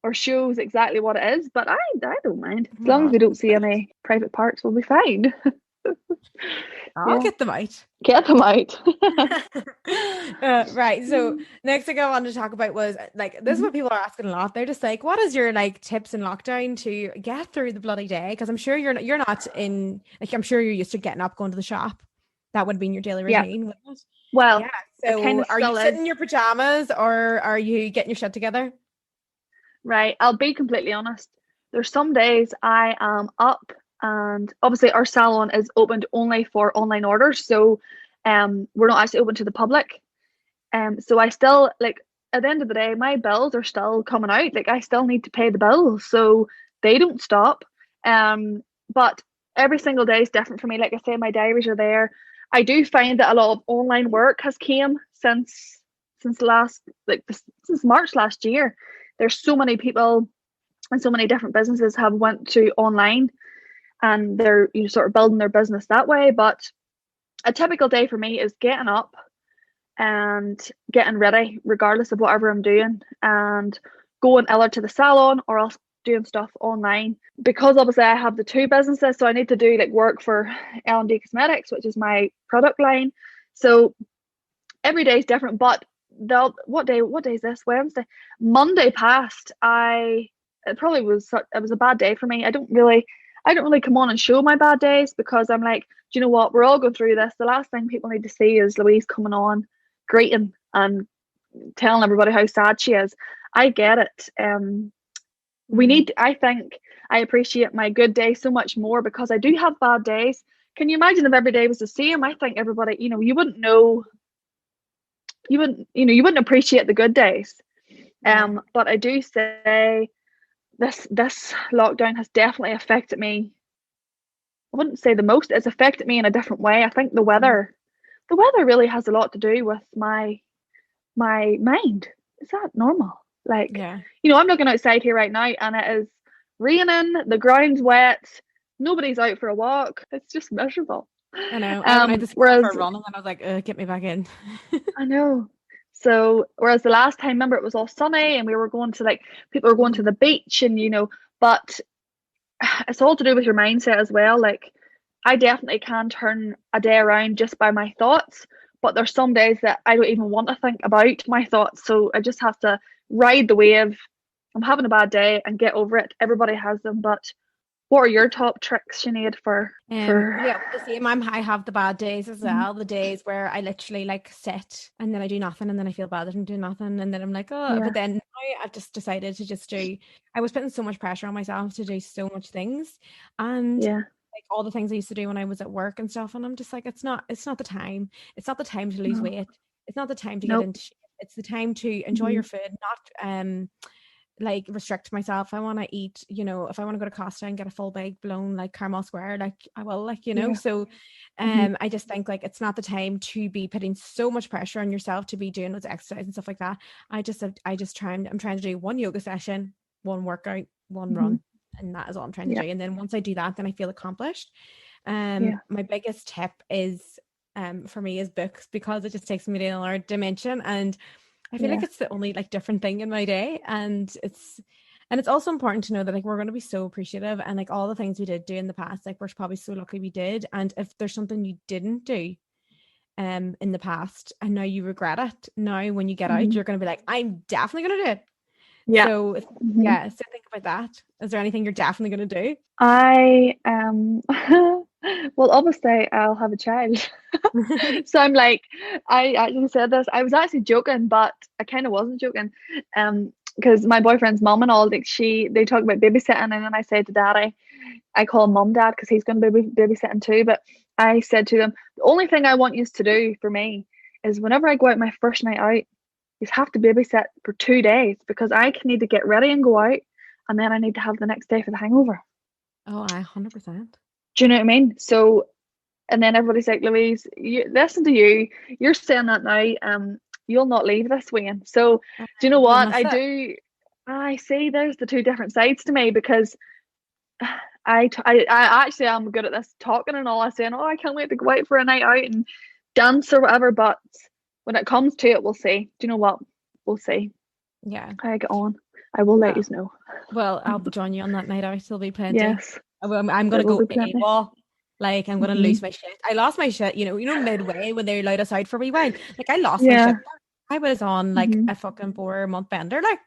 or shows exactly what it is, but I don't mind. As long as we don't see any private parts, we'll be fine. I'll get them out. Get them out. Right. So next thing I wanted to talk about was like, this is what people are asking a lot. They're just like, what is your like tips in lockdown to get through the bloody day? Because I'm sure you're not in, like, I'm sure you're used to getting up, going to the shop. That would have been your daily routine, wouldn't it? Well, It kind So of are you still sitting is. in your pajamas or are you getting your shit together? Right. I'll be completely honest. There's some days I am up, and obviously our salon is opened only for online orders, so we're not actually open to the public. So I still like, at the end of the day, my bills are still coming out. Like, I still need to pay the bills, so they don't stop. But every single day is different for me. Like I say, my diaries are there. I do find that a lot of online work has came since last, since March last year. There's so many people and so many different businesses have went to online, and they're, sort of building their business that way. But a typical day for me is getting up and getting ready, regardless of whatever I'm doing, and going either to the salon or else doing stuff online. Because obviously I have the two businesses, so I need to do like work for L&D Cosmetics, which is my product line. So every day is different. But what day is this? Wednesday, Monday passed. It was a bad day for me. I don't really come on and show my bad days, because I'm like, do you know what? We're all going through this. The last thing people need to see is Louise coming on, greeting and telling everybody how sad she is. I get it. I think I appreciate my good day so much more, because I do have bad days. Can you imagine if every day was the same? I think everybody, you wouldn't know, you wouldn't appreciate the good days. Yeah. But I do say this lockdown has definitely affected me. I wouldn't say the most. It's affected me in a different way. I think the weather really has a lot to do with my mind. Is that normal? Like, Yeah. I'm looking outside here right now, and it is raining, the ground's wet, nobody's out for a walk. It's just miserable. I know. I went out this morning for Whereas a run and then I was like, get me back in. I know. So whereas the last time, remember, it was all sunny and we were going to, like, people were going to the beach, and but it's all to do with your mindset as well. Like, I definitely can turn a day around just by my thoughts, but there's some days that I don't even want to think about my thoughts. So I just have to ride the wave. I'm having a bad day and get over it. Everybody has them, but what are your top tricks, Sinead, for Yeah, well, the same. I have the bad days as Mhm. well. The days where I literally like sit and then I do nothing and then I feel bad that I'm doing nothing and then I'm like, oh, Yeah, but then I've just decided to just do. I was putting so much pressure on myself to do so much things, and yeah, like all the things I used to do when I was at work and stuff, and I'm just like, it's not the time. It's not the time to lose no, weight. It's not the time to get nope. into shape. It's the time to enjoy Hmm. your food, not like restrict myself. I want to eat, if I want to go to Costa and get a full bag blown like caramel square, like I will, like, Yeah. so Hmm. I just think like it's not the time to be putting so much pressure on yourself to be doing loads of exercise and stuff like that. I'm trying to do one yoga session, one workout, one Hmm. run, and that is all I'm trying to Yeah, do. And then once I do that, then I feel accomplished. yeah, My biggest tip is for me is books, because it just takes me to another dimension, and I feel like yeah. it's the only like different thing in my day. And it's also important to know that like we're going to be so appreciative, and like all the things we did do in the past, like we're probably so lucky we did. And if there's something you didn't do in the past and now you regret it, now when you get out Hmm. you're going to be like, I'm definitely going to do it. Yeah. So Hmm. yeah, so think about that. Is there anything you're definitely going to I well, obviously I'll have a child. do? So I'm like, I actually said this. I was actually joking, but I kind of wasn't joking. Because my boyfriend's mom and all, like, they talk about babysitting, and then I said to Daddy, I call him Mum Dad because he's going to be babysitting too. But I said to them, the only thing I want you to do for me is whenever I go out my first night out, you have to babysit for 2 days, because I can need to get ready and go out, and then I need to have the next day for the hangover. Oh, I 100%. Do you know what I mean? So, and then everybody's like, Louise, listen to you. You're saying that now. You'll not leave this weekend. So, do you know You'll what miss I it. do? I see. There's the two different sides to me, because I actually am good at this talking and all. I saying, oh, I can't wait to go out for a night out and dance or whatever. But when it comes to it, we'll see. Do you know what? We'll see. Yeah. How I get on. I will let Well, you know. well, I'll join you on that night out. There'll be plenty. Yes, I'm there gonna will go be plenty. AWOL. Like I'm gonna Hmm. lose my shit. I lost my shit, midway when they allowed us out for a wee while. Like I lost my Yeah. shit. I was on like Hmm. a fucking 4 month bender. Like,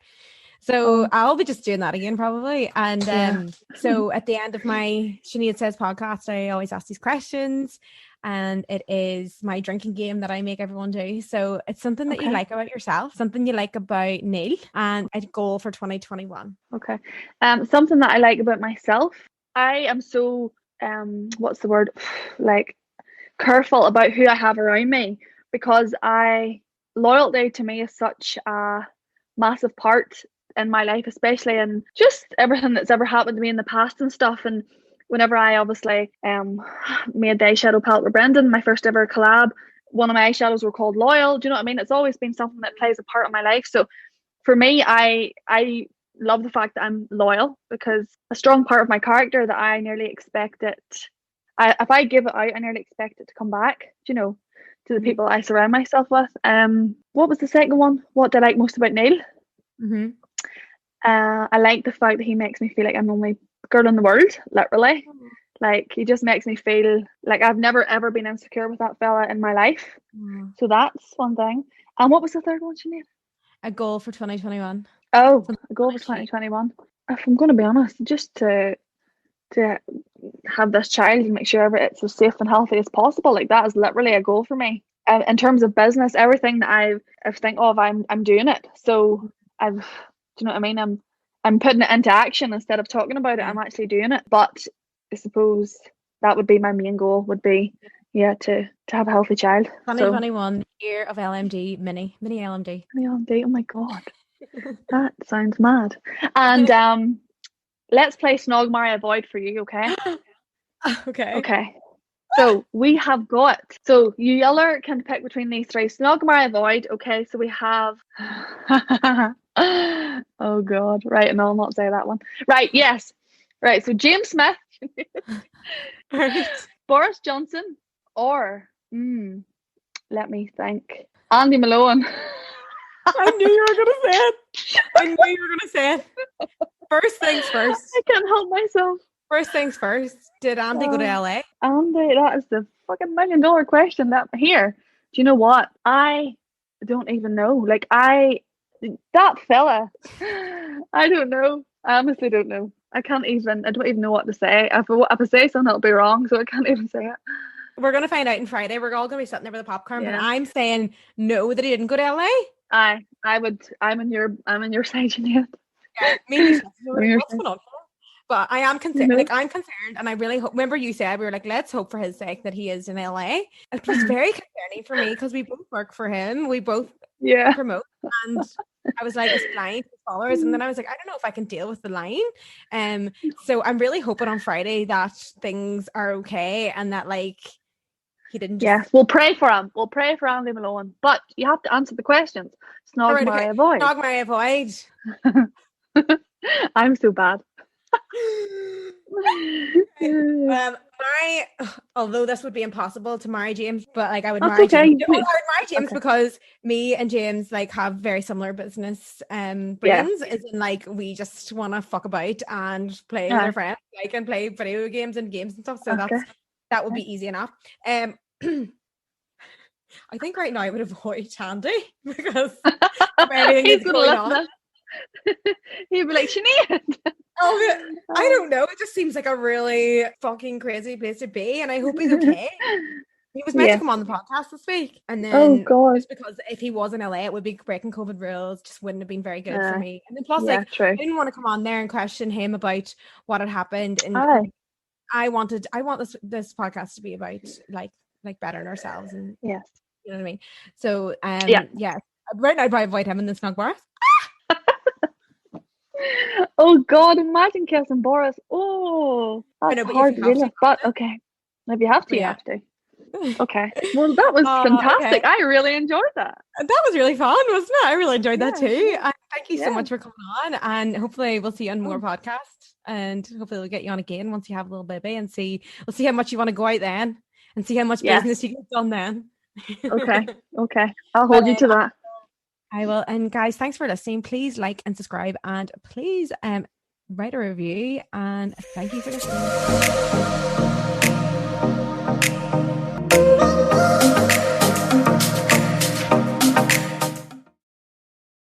so Oh, I'll be just doing that again probably. And yeah. so at the end of my Sinead Says podcast, I always ask these questions. and it is my drinking game that I make everyone do. So it's something that you like about yourself, something you like about Neil, and a goal for 2021. Okay. Something that I like about myself, I am so what's the word? Like careful about who I have around me, because loyalty to me is such a massive part in my life, especially in just everything that's ever happened to me in the past and stuff. And whenever I obviously made the eyeshadow palette with Brendan, my first ever collab, one of my eyeshadows were called Loyal. Do you know what I mean? It's always been something that plays a part in my life. So for me, I love the fact that I'm loyal, because a strong part of my character that I nearly expect it. If I give it out, I nearly expect it to come back. You know, to the people I surround myself with. What was the second one? What do I like most about Neil? I like the fact that he makes me feel like I'm the only girl in the world, literally. Like, he just makes me feel like I've never ever been insecure with that fella in my life. So that's one thing. And what was the third one, Sinead? A goal for 2021. Oh, a goal for 2021. If I'm going to be honest, just to have this child and make sure it's as safe and healthy as possible. Like, that is literally a goal for me. In terms of business, everything that I think of, I'm doing it. So do you know what I mean? I'm putting it into action instead of talking about it. I'm actually doing it. But I suppose that would be my main goal, would be to have a healthy child. 2021 year of LMD, mini LMD. Mini LMD. Oh my god, that sounds mad. And let's play Snog, Marry, Avoid for you, okay? Okay. So we have got, so you yeller can pick between these three. Snog, Marry, Avoid. Okay, so we have oh god, right, no, I'll not say that one. Right, yes. Right, so James Smith, Right. Boris Johnson, or let me think, Andy Malone. I knew you were gonna say it. First things first. I can't help myself. First things first. Did Andy go to LA? Andy, that is the fucking $1 million question. That here. Do you know what? I don't even know. Like, that fella. I don't know. I honestly don't know. I don't even know what to say. If I say something, it'll be wrong, so I can't even say it. We're gonna find out on Friday. We're all gonna be sitting there with a popcorn, but I'm saying no, that he didn't go to LA. I'm in your side, Sinead. Yeah, maybe what's going on? But I am concerned. Like, I'm concerned, and I really hope. Remember, you said we were like, let's hope for his sake that he is in LA. It was very concerning for me because we both work for him. We both promote, and I was like, it's blind followers, and then I was like, I don't know if I can deal with the line. So I'm really hoping on Friday that things are okay, and that, like, he didn't just... Yes, we'll pray for him. We'll pray for Andy Malone. But you have to answer the questions. Snog, Marry, Avoid. Snog, Marry, Avoid. I'm so bad. Although this would be impossible to marry James, but like I would marry James. I would marry James because me and James like have very similar business brains. As in, like, we just want to fuck about and play with our friends, like, and play video games and stuff. So that would be easy enough. I think right now I would avoid Andy because of everything that's going on. He'd be like, Sinead. I don't know. It just seems like a really fucking crazy place to be, and I hope he's okay. He was meant to come on the podcast this week, and then just because if he was in LA, it would be breaking COVID rules. Just wouldn't have been very good for me. And then plus, I didn't want to come on there and question him about what had happened, and I want this podcast to be about like bettering ourselves, and you know what I mean. So right now I'd probably avoid him in the Snug Bar. Oh God, imagine kissing Boris. Oh, that's hard, really. But okay, if you have to, you have to. Okay. Well, that was fantastic. I really enjoyed that. That was really fun, wasn't it? I really enjoyed that too. Thank you so much for coming on, and hopefully we'll see you on more podcasts, and hopefully we'll get you on again once you have a little baby, and we'll see how much you want to go out then, and see how much business you get done then. Okay. I'll hold you to that. I will. And guys, thanks for listening. Please like and subscribe, and please write a review, and thank you for listening.